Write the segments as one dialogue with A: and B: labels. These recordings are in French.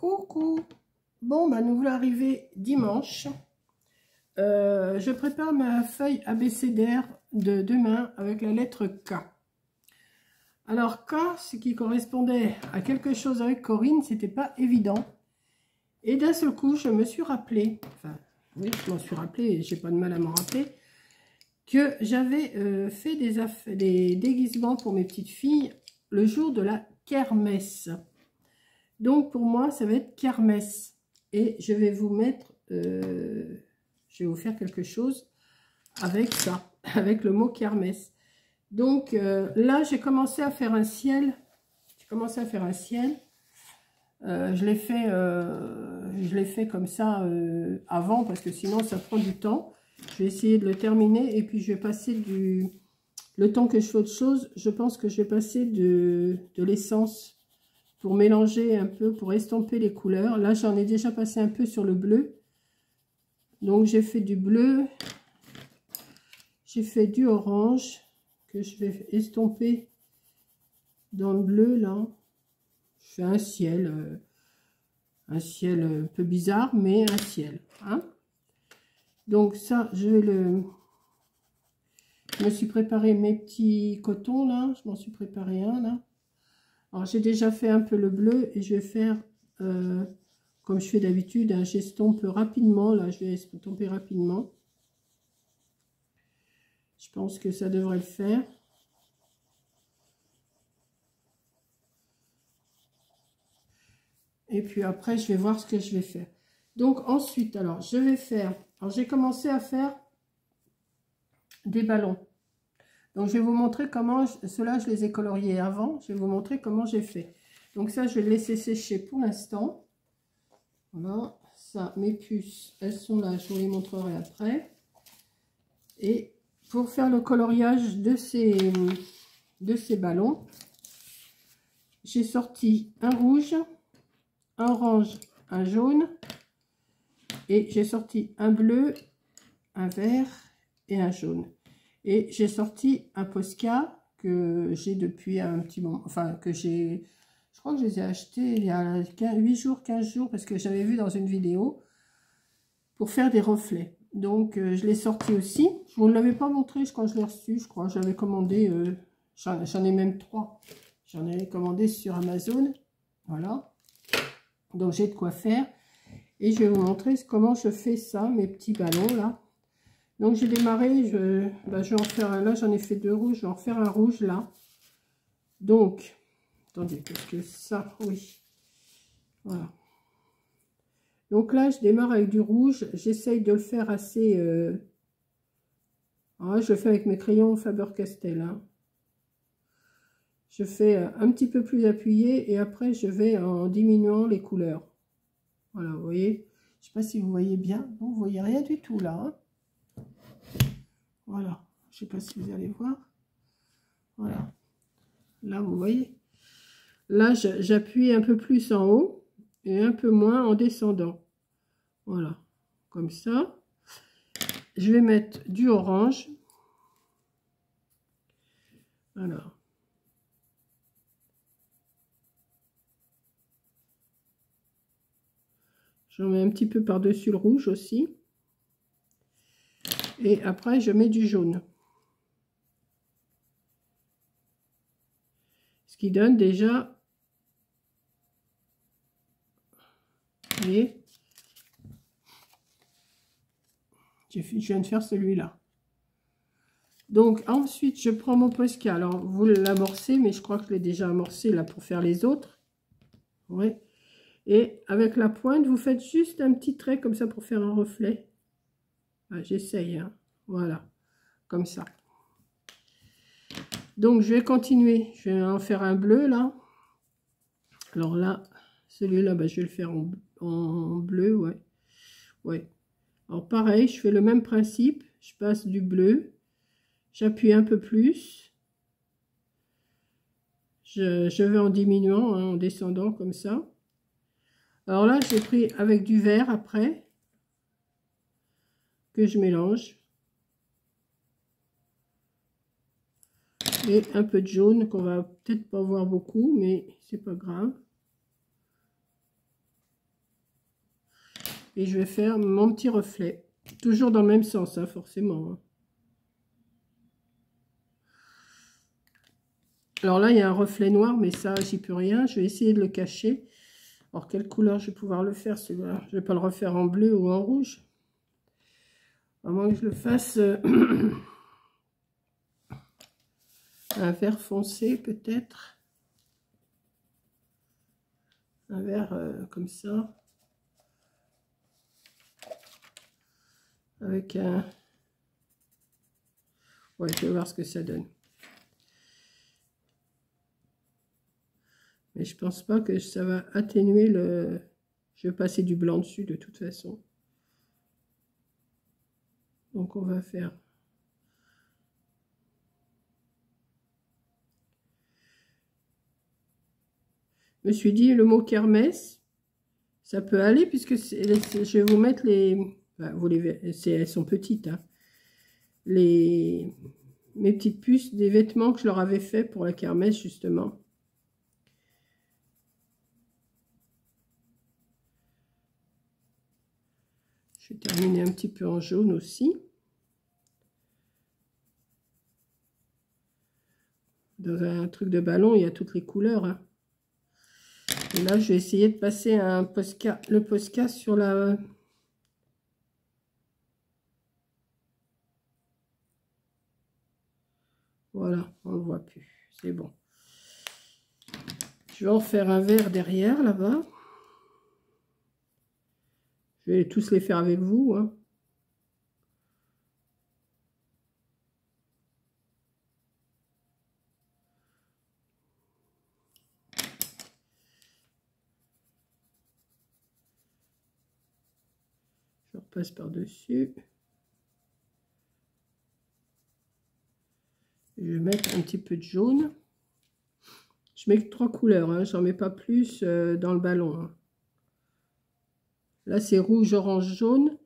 A: Coucou. Bon, bah, nous voilà arrivés dimanche. Je prépare ma feuille abécédaire de demain avec la lettre K. Alors K, ce qui correspondait à quelque chose avec Corinne, c'était pas évident. Et d'un seul coup, je me suis rappelé, enfin, oui, je m'en suis rappelé, et j'ai pas de mal à m'en rappeler, que j'avais fait des déguisements pour mes petites filles le jour de la kermesse. Donc pour moi, ça va être kermesse. Et je vais vous mettre, je vais vous faire quelque chose avec ça, avec le mot kermesse. Donc là, j'ai commencé à faire un ciel. J'ai commencé à faire un ciel. Je l'ai fait comme ça avant parce que sinon ça prend du temps. Je vais essayer de le terminer et puis je vais passer le temps que je fais autre chose. Je pense que je vais passer de l'essence pour mélanger un peu, pour estomper les couleurs. Là, j'en ai déjà passé un peu sur le bleu. Donc, j'ai fait du bleu. J'ai fait du orange que je vais estomper dans le bleu, là. Je fais un ciel un peu bizarre, mais un ciel. Hein. Donc, ça, je me suis préparé mes petits cotons, là. Je m'en suis préparé un, là. Alors, j'ai déjà fait un peu le bleu et je vais faire, comme je fais d'habitude, hein, j'estompe rapidement. Là, je vais estomper rapidement. Je pense que ça devrait le faire. Et puis après, je vais voir ce que je vais faire. Donc, ensuite, alors, je vais faire... Alors, j'ai commencé à faire des ballons. Donc, je vais vous montrer comment... Ceux-là, je les ai coloriés avant. Je vais vous montrer comment j'ai fait. Donc, ça, je vais le laisser sécher pour l'instant. Voilà. Ça, mes puces, elles sont là. Je vous les montrerai après. Et pour faire le coloriage de ces ballons, j'ai sorti un rouge, un orange, un jaune. Et j'ai sorti un bleu, un vert et un jaune. Et j'ai sorti un Posca que j'ai depuis un petit moment, enfin que j'ai, je crois que je les ai achetés il y a 8 jours, 15 jours, parce que j'avais vu dans une vidéo, pour faire des reflets. Donc je l'ai sorti aussi. Je ne vous l'avais pas montré quand je l'ai reçu, je crois. J'avais commandé, j'en ai même 3. J'en ai commandé sur Amazon. Voilà. Donc j'ai de quoi faire. Et je vais vous montrer comment je fais ça, mes petits ballons là. Donc j'ai démarré, je vais en faire un là, j'en ai fait 2 rouges, je vais en faire un rouge là. Donc, attendez, parce que ça, oui. Voilà. Donc là, je démarre avec du rouge, j'essaye de le faire assez... je le fais avec mes crayons Faber-Castell. Hein. Je fais un petit peu plus appuyé et après je vais en diminuant les couleurs. Voilà, vous voyez. Je ne sais pas si vous voyez bien. Bon, vous voyez rien du tout là. Hein. Voilà. Je ne sais pas si vous allez voir. Voilà. Là, vous voyez. Là, j'appuie un peu plus en haut et un peu moins en descendant. Voilà. Comme ça. Je vais mettre du orange. Voilà. J'en mets un petit peu par-dessus le rouge aussi. Et après, je mets du jaune. Ce qui donne déjà... Vous voyez, je viens de faire celui-là. Donc, ensuite, je prends mon Posca. Alors, vous l'amorcez, mais je crois que je l'ai déjà amorcé là pour faire les autres. Ouais. Et avec la pointe, vous faites juste un petit trait comme ça pour faire un reflet. Ah, j'essaye, hein. Voilà, comme ça. Donc, je vais continuer. Je vais en faire un bleu, là. Alors là, celui-là, je vais le faire en bleu, ouais. Ouais. Alors, pareil, je fais le même principe. Je passe du bleu. J'appuie un peu plus. Je vais en diminuant, hein, en descendant comme ça. Alors là, j'ai pris avec du vert après, que je mélange. Et un peu de jaune, qu'on va peut-être pas voir beaucoup, mais c'est pas grave. Et je vais faire mon petit reflet. Toujours dans le même sens, hein, forcément. Alors là, il y a un reflet noir, mais ça, j'y peux rien. Je vais essayer de le cacher. Alors, quelle couleur je vais pouvoir le faire, celui-là? Je ne vais pas le refaire en bleu ou en rouge. À moins que je le fasse un vert foncé, peut-être. Un vert comme ça. Avec un... Ouais, je vais voir ce que ça donne. Mais je pense pas que ça va atténuer le... Je vais passer du blanc dessus de toute façon. Donc on va faire... Je me suis dit le mot kermesse, ça peut aller puisque je vais vous mettre les... Enfin, vous les elles sont petites, hein. Mes petites puces des vêtements que je leur avais fait pour la kermesse justement. Je vais terminer un petit peu en jaune aussi. Dans un truc de ballon, il y a toutes les couleurs, hein. Et là, je vais essayer de passer le Posca sur la... Voilà, on ne le voit plus. C'est bon. Je vais en faire un vert derrière, là-bas. Je vais tous les faire avec vous, hein. Je repasse par-dessus. Je vais mettre un petit peu de jaune. Je mets que 3 couleurs, hein. J'en mets pas plus dans le ballon, hein. Là, c'est rouge, orange, jaune.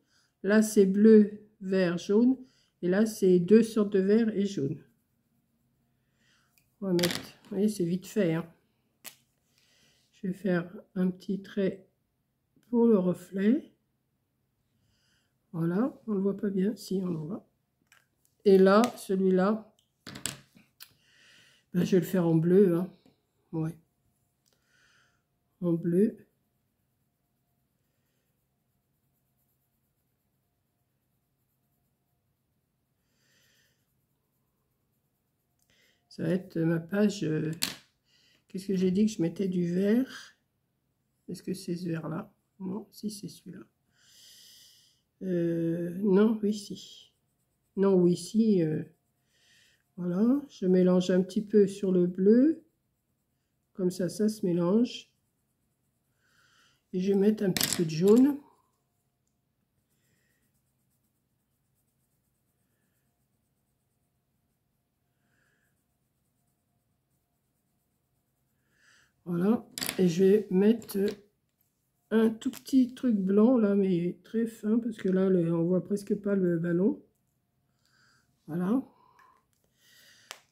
A: Là, c'est bleu, vert, jaune. Et là, c'est 2 sortes de vert et jaune. On va mettre... Vous voyez, c'est vite fait, hein. Je vais faire un petit trait pour le reflet. Voilà, on ne le voit pas bien. Si, on le voit. Et là, celui-là, ben, je vais le faire en bleu, hein. Ouais. En bleu. Ça va être ma page. Qu'est-ce que j'ai dit que je mettais du vert? Est-ce que c'est ce vert-là? Non, si c'est celui-là. Non, oui, si. Non, oui, si. Voilà, je mélange un petit peu sur le bleu. Comme ça se mélange. Et je vais mettre un petit peu de jaune. Voilà, et je vais mettre un tout petit truc blanc là, mais très fin, parce que là, on voit presque pas le ballon. Voilà.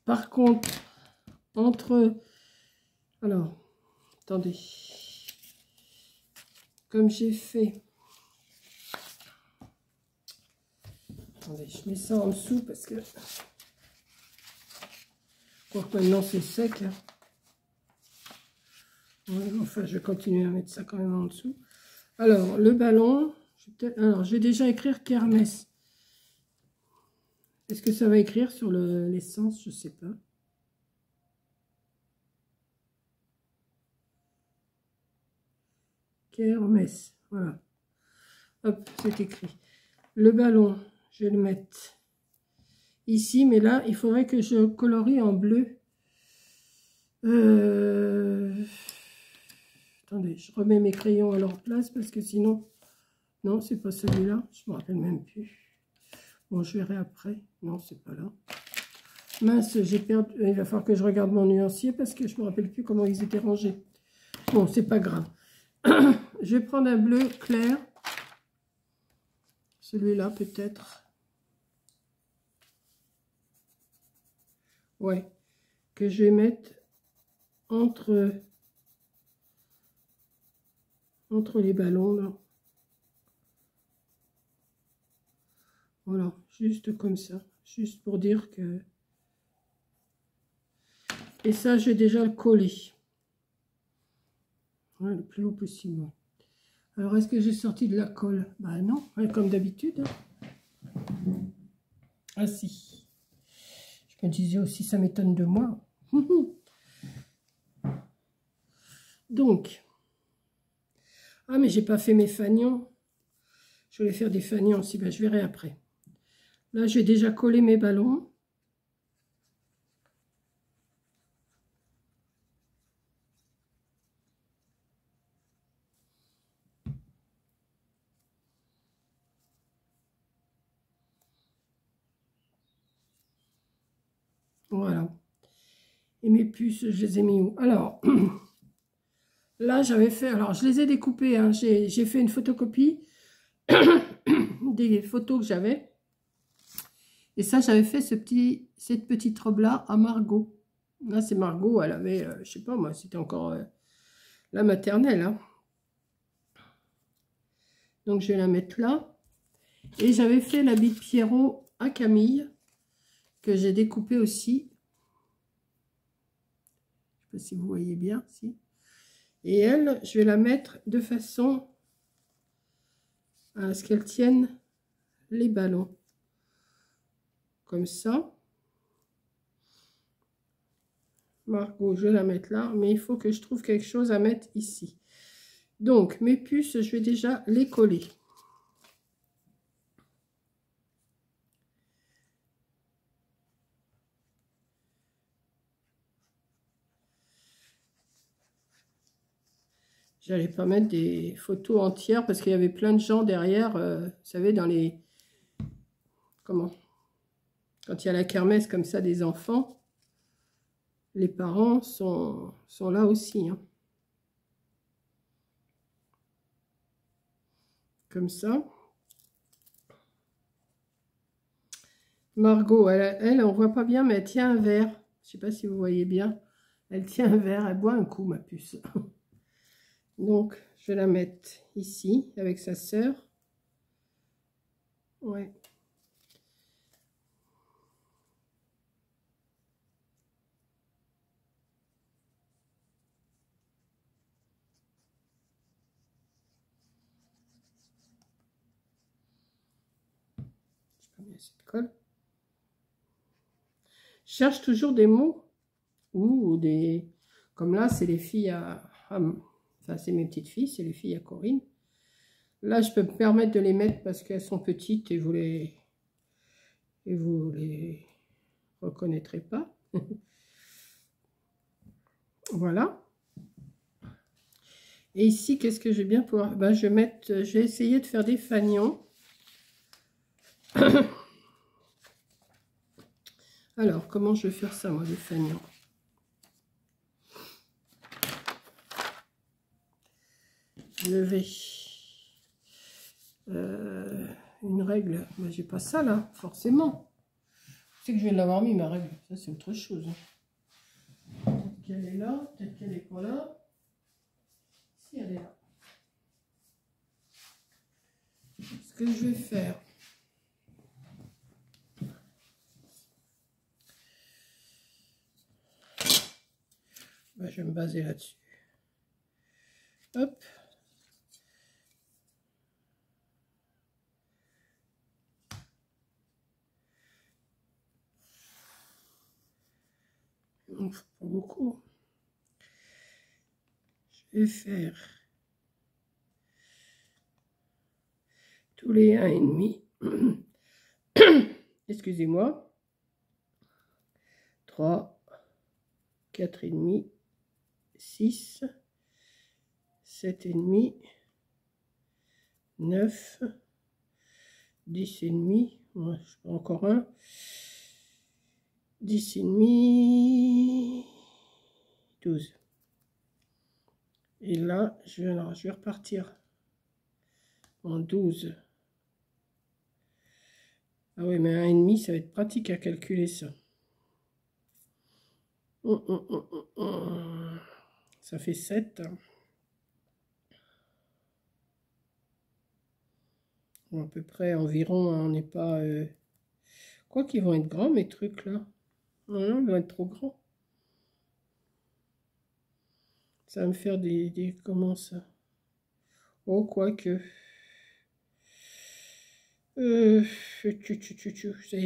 A: Par contre, alors, attendez. Comme j'ai fait... Attendez, je mets ça en dessous parce que... Quoique maintenant c'est sec, hein. Ouais, enfin, je vais continuer à mettre ça quand même en dessous. Alors, le ballon... Alors, je vais déjà écrire kermesse. Est-ce que ça va écrire sur l'essence? Je sais pas. Kermesse, voilà. Hop, c'est écrit. Le ballon, je vais le mettre ici, mais là, il faudrait que je colorie en bleu. Attendez, je remets mes crayons à leur place parce que sinon... Non, c'est pas celui-là, je me rappelle même plus. Bon, je verrai après. Non, c'est pas là. Mince, j'ai perdu. Il va falloir que je regarde mon nuancier parce que je me rappelle plus comment ils étaient rangés. Bon, c'est pas grave. Je vais prendre un bleu clair. Celui-là, peut-être. Ouais. Que je vais mettre entre les ballons, là. Voilà, juste comme ça. Juste pour dire que... Et ça, j'ai déjà le collé. Ouais, le plus haut possible. Alors, est-ce que j'ai sorti de la colle? Bah non, ouais, comme d'habitude. Ah si. Je me disais aussi, ça m'étonne de moi. Donc. Ah, mais j'ai pas fait mes fanions. Je voulais faire des fanions aussi. Ben, je verrai après. Là, j'ai déjà collé mes ballons. Voilà. Et mes puces, je les ai mis où? Alors, là, j'avais fait... Alors, je les ai découpées. Hein. J'ai fait une photocopie des photos que j'avais. Et ça, j'avais fait cette petite robe-là à Margot. Là, c'est Margot. Elle avait, je sais pas moi, c'était encore la maternelle. Hein. Donc, je vais la mettre là. Et j'avais fait l'habit de Pierrot à Camille, que j'ai découpé aussi. Je ne sais pas si vous voyez bien, si. Et elle, je vais la mettre de façon à ce qu'elle tienne les ballons. Comme ça. Margot, je vais la mettre là, mais il faut que je trouve quelque chose à mettre ici. Donc, mes puces, je vais déjà les coller. J'allais pas mettre des photos entières parce qu'il y avait plein de gens derrière, vous savez, dans les... Comment? Quand il y a la kermesse comme ça des enfants, les parents sont là aussi. Hein. Comme ça. Margot, elle, on voit pas bien, mais elle tient un verre. Je sais pas si vous voyez bien. Elle tient un verre, elle boit un coup, ma puce. Donc, je vais la mettre ici, avec sa sœur. Ouais. Je sais pas bien cette colle. Je cherche toujours des mots ou des... Comme là, c'est les filles enfin, c'est mes petites filles, c'est les filles à Corinne. Là, je peux me permettre de les mettre parce qu'elles sont petites et vous les reconnaîtrez pas. Voilà. Et ici, qu'est-ce que je vais bien pouvoir... Ben, je vais essayer de faire des fanions. Alors, comment je vais faire ça, moi, des fanions? Je vais... une règle. Ben, j'ai pas ça, là, forcément. C'est que je vais l'avoir mis, ma règle. Ça, c'est autre chose. Peut-être qu'elle est là, peut-être qu'elle n'est pas là. Si, elle est là. Ce que je vais faire... Ben, je vais me baser là-dessus. Hop. Pas beaucoup. Je vais faire tous les 1,5. Excusez-moi. 3, 4,5, 6, 7,5, 9, 10,5. Ouais, je prends encore un. 10,5, 12. Et là, je vais repartir en 12. Ah oui, mais 1,5, ça va être pratique à calculer ça. Ça fait 7. Bon, à peu près environ, hein, on n'est pas... Quoi qu'ils vont être grands, mes trucs, là. Non, ils vont être trop grands. Ça va me faire des... Comment ça? Oh, quoique... Ça y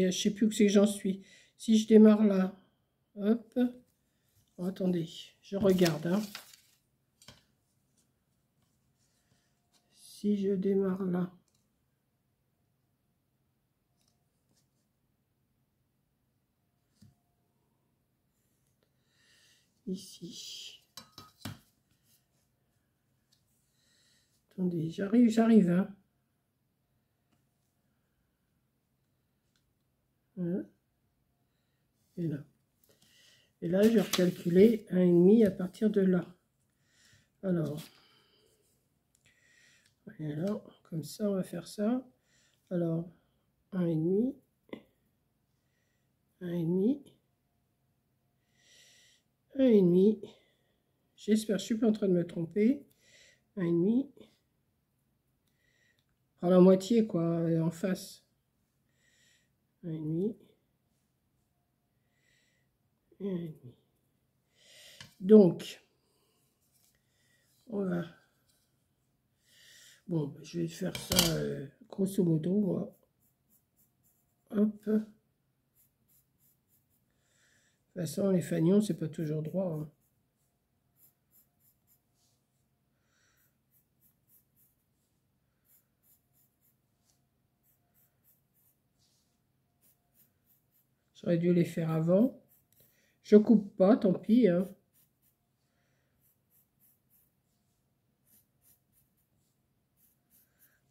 A: est, je sais plus où c'est que j'en suis. Si je démarre là, hop. Oh, attendez, je regarde, hein. Si je démarre là. Ici. Attendez, j'arrive, hein. Hein. Et là. Et là, je vais recalculer 1,5 à partir de là. Alors, voilà, comme ça, on va faire ça. Alors, 1,5, 1,5, 1,5. J'espère que je ne suis pas en train de me tromper. 1,5. Alors, la moitié, quoi, en face. 1,5. Et 1,5. Donc, on va... Bon, je vais faire ça grosso modo, moi. Hop. De toute façon, les fanions, c'est pas toujours droit, hein. J'aurais dû les faire avant. Je coupe pas, tant pis, hein.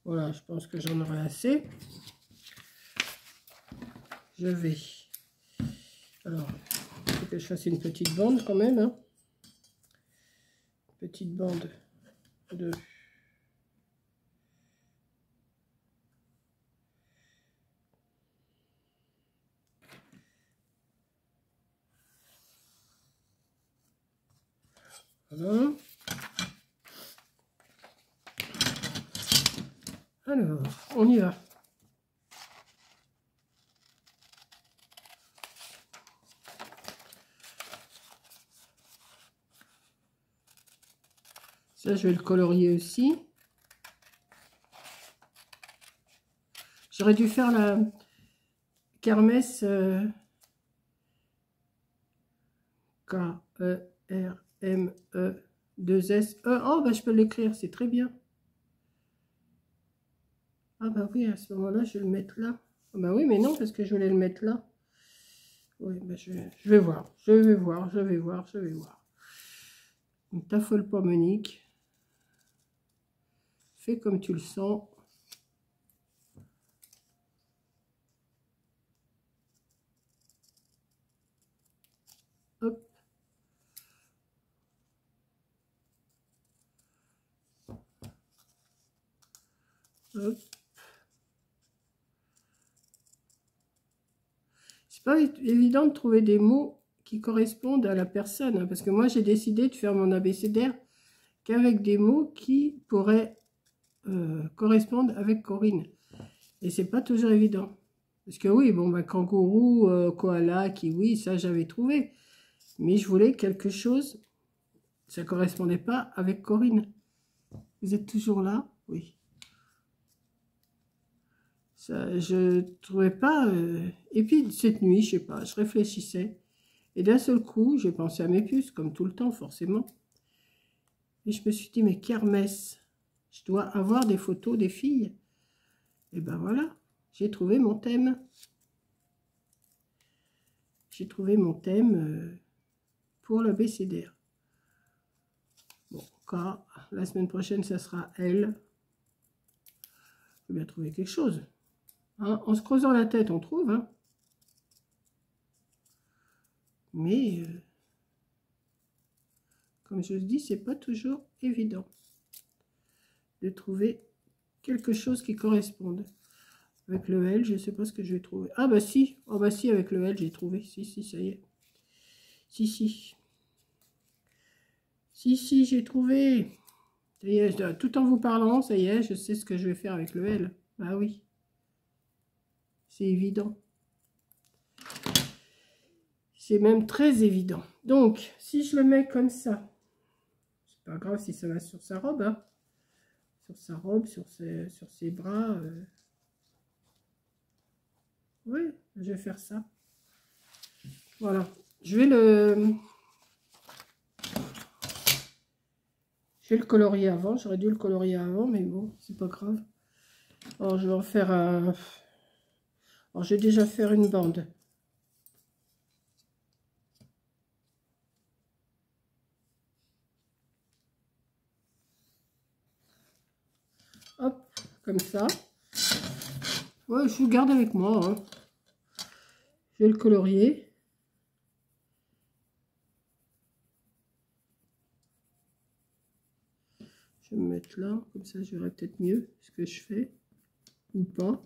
A: Voilà, je pense que j'en aurai assez. Je vais... Alors, il faut que je fasse une petite bande quand même, hein. Petite bande de... Voilà. Alors, on y va. Ça, je vais le colorier aussi. J'aurais dû faire la kermesse K-E-R-M-E-2-S-E. Oh, bah, je peux l'écrire, c'est très bien. Ah, bah oui, à ce moment-là, je vais le mettre là. Ah, bah oui, mais non, parce que je voulais le mettre là. Oui, bah, je vais voir. Je vais voir. Ne t'affole pas, Monique. Fais comme tu le sens. Hop. Hop. C'est pas évident de trouver des mots qui correspondent à la personne, hein, parce que moi j'ai décidé de faire mon abécédaire qu'avec des mots qui pourraient correspondre avec Corinne. Et c'est pas toujours évident. Parce que oui, bon, bah, kangourou, koala, kiwi, ça j'avais trouvé. Mais je voulais quelque chose, ça correspondait pas avec Corinne. Vous êtes toujours là? Oui. Ça, je trouvais pas... Et puis cette nuit, je sais pas, je réfléchissais. Et d'un seul coup, j'ai pensé à mes puces, comme tout le temps, forcément. Et je me suis dit, mais kermesse, je dois avoir des photos des filles. Et ben voilà, j'ai trouvé mon thème. J'ai trouvé mon thème pour l'abécédaire. Bon, quand la semaine prochaine, ça sera elle. Je vais bien trouver quelque chose. Hein, en se creusant la tête, on trouve. Hein. Mais, comme je le dis, c'est pas toujours évident de trouver quelque chose qui corresponde. Avec le L, je ne sais pas ce que je vais trouver. Ah bah si, oh bah si, avec le L, j'ai trouvé. Si, ça y est. Si, j'ai trouvé. Ça y est, tout en vous parlant, ça y est, je sais ce que je vais faire avec le L. Bah oui, c'est évident. C'est même très évident. Donc, si je le mets comme ça, c'est pas grave si ça va sur sa robe, hein. Sur sa robe, sur ses bras. Oui, je vais faire ça. Voilà. Je vais le colorier avant. J'aurais dû le colorier avant, mais bon, c'est pas grave. Alors, je vais en faire un... Alors, je vais déjà faire une bande. Hop, comme ça. Ouais, je le garde avec moi, hein. Je vais le colorier. Je vais me mettre là, comme ça je verrai peut-être mieux ce que je fais, ou pas.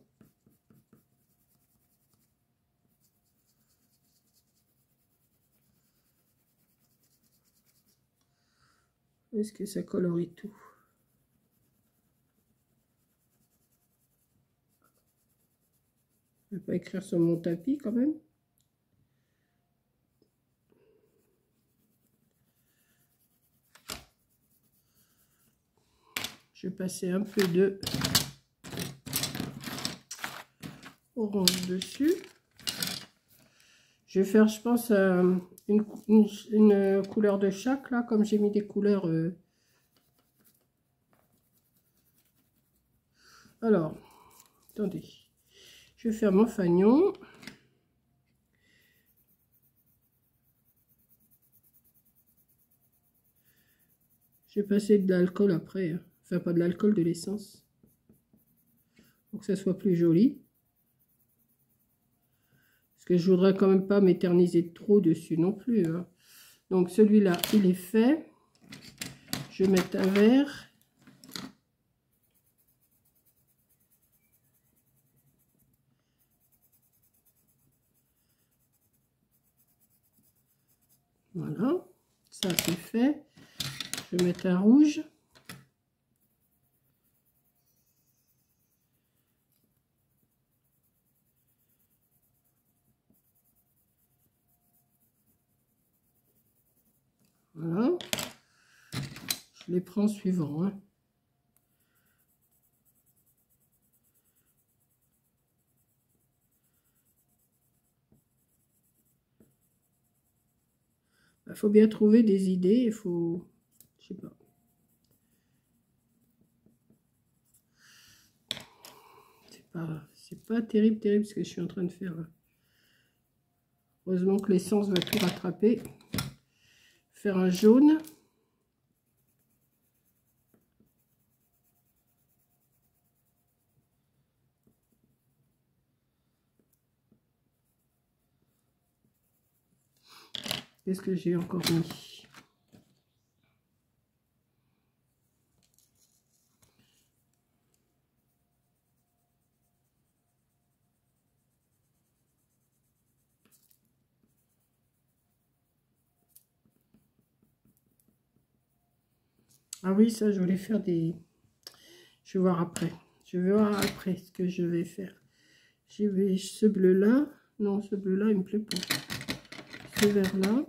A: Est-ce que ça colorie tout? Je ne vais pas écrire sur mon tapis quand même. Je vais passer un peu de orange dessus. Je vais faire, je pense, une couleur de chaque, là, comme j'ai mis des couleurs. Alors, attendez. Je vais faire mon fanion. Je vais passer de l'alcool après, hein. Enfin, pas de l'alcool, de l'essence. Pour que ça soit plus joli. Parce que je voudrais quand même pas m'éterniser trop dessus non plus, hein. Donc celui-là, il est fait. Je vais mettre un vert. Voilà. Ça, c'est fait. Je vais mettre un rouge. Voilà. Je les prends suivant, hein. Il faut bien trouver des idées. Il faut... Je sais pas. C'est pas terrible ce que je suis en train de faire, là. Heureusement que l'essence va tout rattraper. Faire un jaune. Qu'est-ce que j'ai encore mis? Ah oui, ça, je voulais faire des... Je vais voir après. Je vais voir après ce que je vais faire. Je vais ce bleu-là. Non, ce bleu-là, il me plaît pas. Ce vert-là.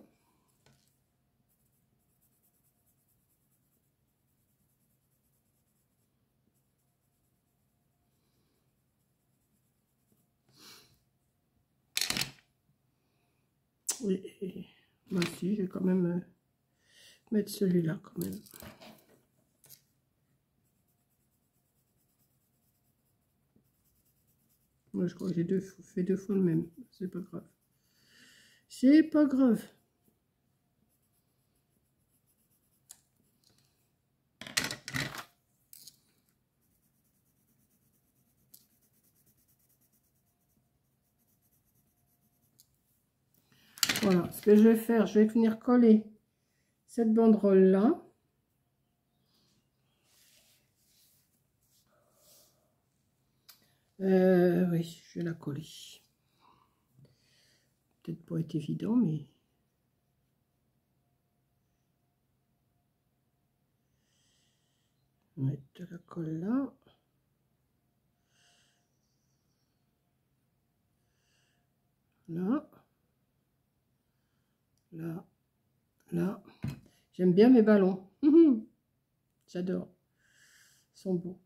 A: Oui, moi aussi, je vais quand même mettre celui-là quand même. Moi, je crois que j'ai fait deux fois le même. C'est pas grave. C'est pas grave. Voilà, ce que je vais faire, je vais venir coller cette banderole-là. Oui, je vais la coller. Peut-être pas être évident, mais... Mettre de la colle là. là, là, là. J'aime bien mes ballons. J'adore. Ils sont beaux.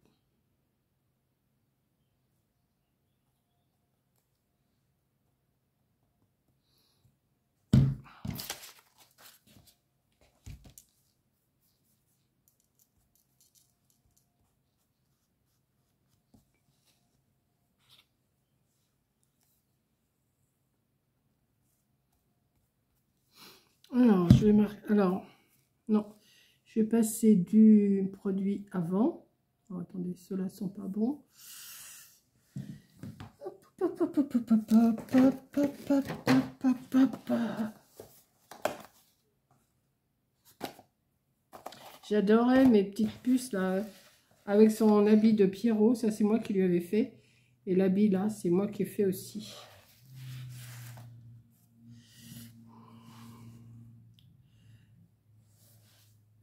A: Alors, je vais marquer. Alors, non. Je vais passer du produit avant. Oh, attendez, ceux-là sont pas bons. J'adorais mes petites puces là, avec son habit de Pierrot. Ça, c'est moi qui lui avais fait. Et l'habit là, c'est moi qui ai fait aussi.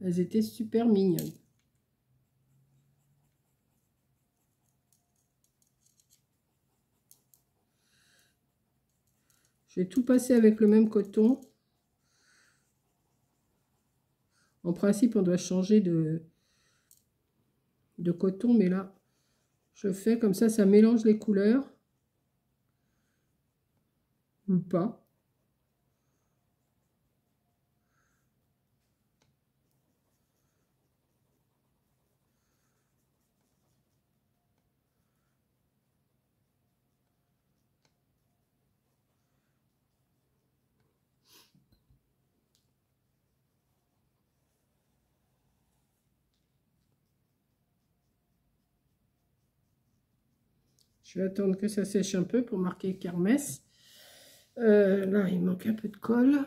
A: Elles étaient super mignonnes. Je vais tout passer avec le même coton. En principe, on doit changer de coton, mais là, je fais comme ça mélange les couleurs. Ou pas. Je vais attendre que ça sèche un peu pour marquer kermesse. Là, il manque un peu de colle.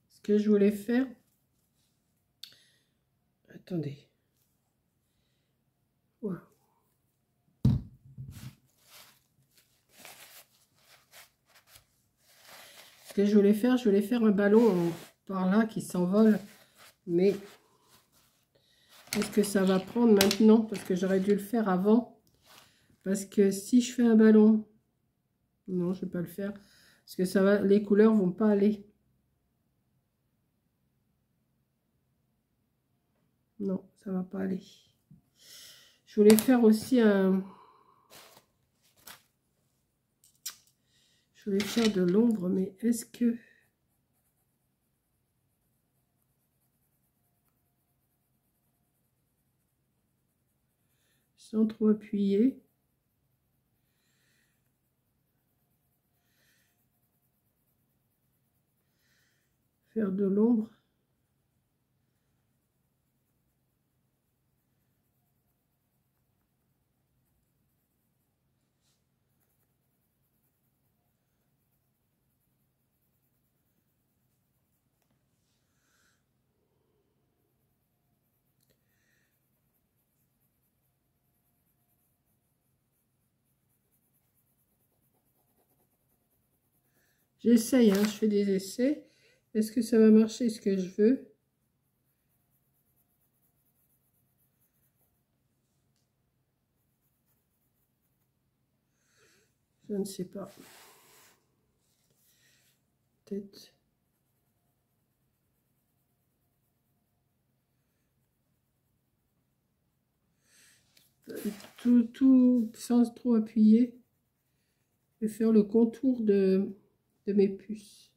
A: Ce que je voulais faire... Attendez. Voilà. Ce que je voulais faire un ballon par là qui s'envole. Mais est-ce que ça va prendre maintenant? Parce que j'aurais dû le faire avant. Parce que si je fais un ballon... Non, je ne vais pas le faire. Parce que ça va, les couleurs vont pas aller. Non, ça va pas aller. Je voulais faire aussi un... Je voulais faire de l'ombre, mais est-ce que... Sans trop appuyer. Faire de l'ombre. J'essaye, hein, je fais des essais. Est-ce que ça va marcher ce que je veux? Je ne sais pas. Peut-être. Tout sans trop appuyer. Je vais faire le contour de mes puces.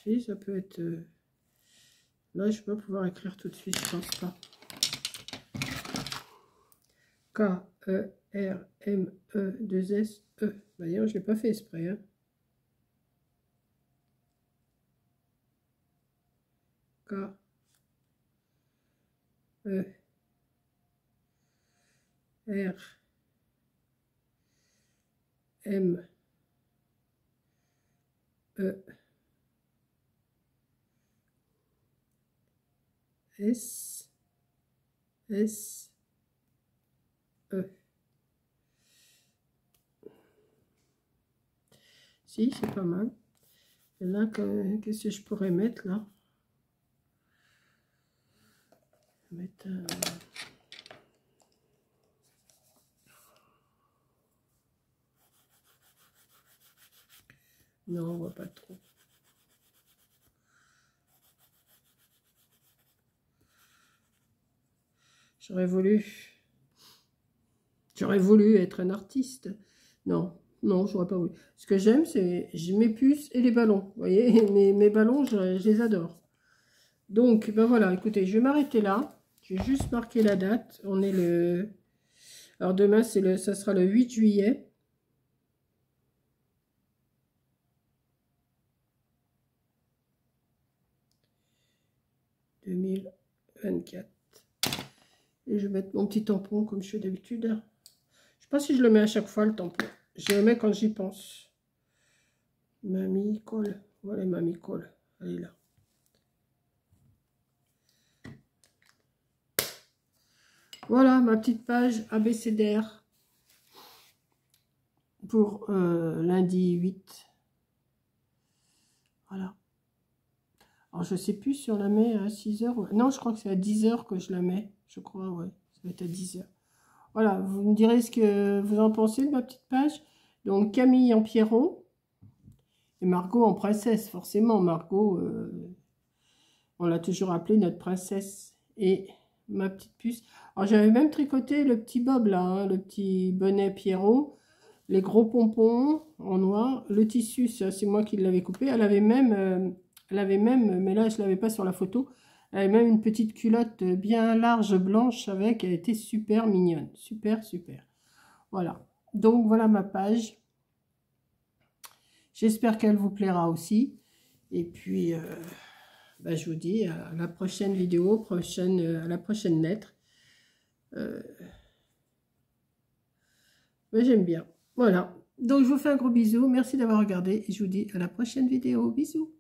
A: Si, ça peut être... Là, je ne vais pas pouvoir écrire tout de suite, je pense pas. K-E-R-M-E-2-S-E. Bah, d'ailleurs, je ne l'ai pas fait exprès. Hein. K-E-R-M-E. S, S, E. Si, c'est pas mal. Et là, qu'est-ce que je pourrais mettre là? Mettre non, on voit pas trop. J'aurais voulu être un artiste. Non, non, j'aurais pas voulu. Ce que j'aime, c'est mes puces et les ballons. Vous voyez, mes ballons, je les adore. Donc, ben voilà, écoutez, je vais m'arrêter là. Je vais juste marquer la date. On est le... Alors, demain, ça sera le 8 juillet. « 2024. » Et je vais mettre mon petit tampon comme je fais d'habitude. Je ne sais pas si je le mets à chaque fois, le tampon. Je le mets quand j'y pense. Mamie colle. Voilà, mamie colle. Elle est là. Voilà ma petite page abécédaire pour lundi 8. Voilà. Alors, je ne sais plus si on la met à 6 h. Non, je crois que c'est à 10 h que je la mets. Je crois, ouais. Ça va être à 10 h. Voilà, vous me direz ce que vous en pensez de ma petite page. Donc, Camille en Pierrot. Et Margot en princesse, forcément. Margot, on l'a toujours appelée notre princesse. Et ma petite puce. Alors, j'avais même tricoté le petit bob là, hein, le petit bonnet Pierrot. Les gros pompons en noir. Le tissu, c'est moi qui l'avais coupé. Elle avait même, mais là, je ne l'avais pas sur la photo. Elle avait même une petite culotte bien large, blanche avec. Elle était super mignonne. Super, super. Voilà. Donc, voilà ma page. J'espère qu'elle vous plaira aussi. Et puis, je vous dis à la prochaine vidéo, à la prochaine lettre. J'aime bien. Voilà. Donc, je vous fais un gros bisou. Merci d'avoir regardé. Et je vous dis à la prochaine vidéo. Bisous.